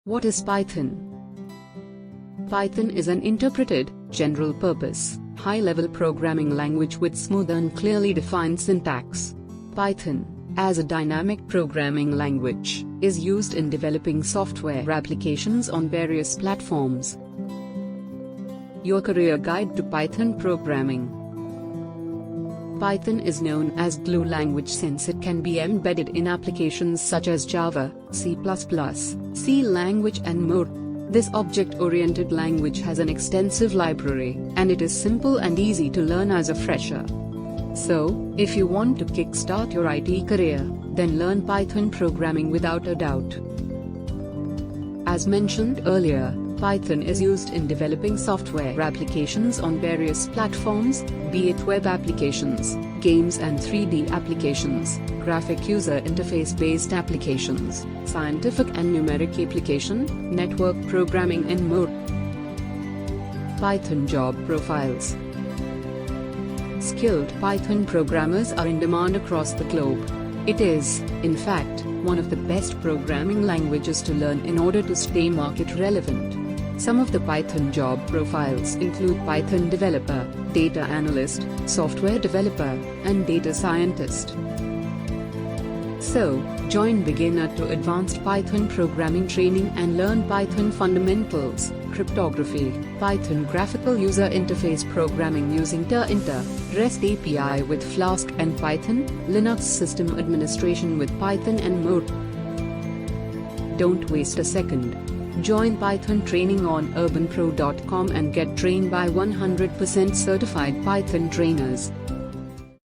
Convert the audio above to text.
What is Python? Python is an interpreted, general-purpose, high-level programming language with smooth and clearly defined syntax. Python, as a dynamic programming language, is used in developing software applications on various platforms. Your career guide to Python programming. Python is known as glue language since it can be embedded in applications such as Java, C++, C language and more. This object-oriented language has an extensive library, and it is simple and easy to learn as a fresher. So, if you want to kickstart your IT career, then learn Python programming without a doubt. As mentioned earlier, Python is used in developing software applications on various platforms, be it web applications, games and 3D applications, graphic user interface-based applications, scientific and numeric application, network programming and more. Python job profiles. Skilled Python programmers are in demand across the globe. It is, in fact, one of the best programming languages to learn in order to stay market relevant. Some of the Python job profiles include Python developer, data analyst, software developer, and data scientist. So, join beginner to advanced Python programming training and learn Python fundamentals, cryptography, Python graphical user interface programming using Terinter, REST API with Flask and Python, Linux system administration with Python and more. Don't waste a second. Join Python training on urbanpro.com and get trained by 100% certified Python trainers.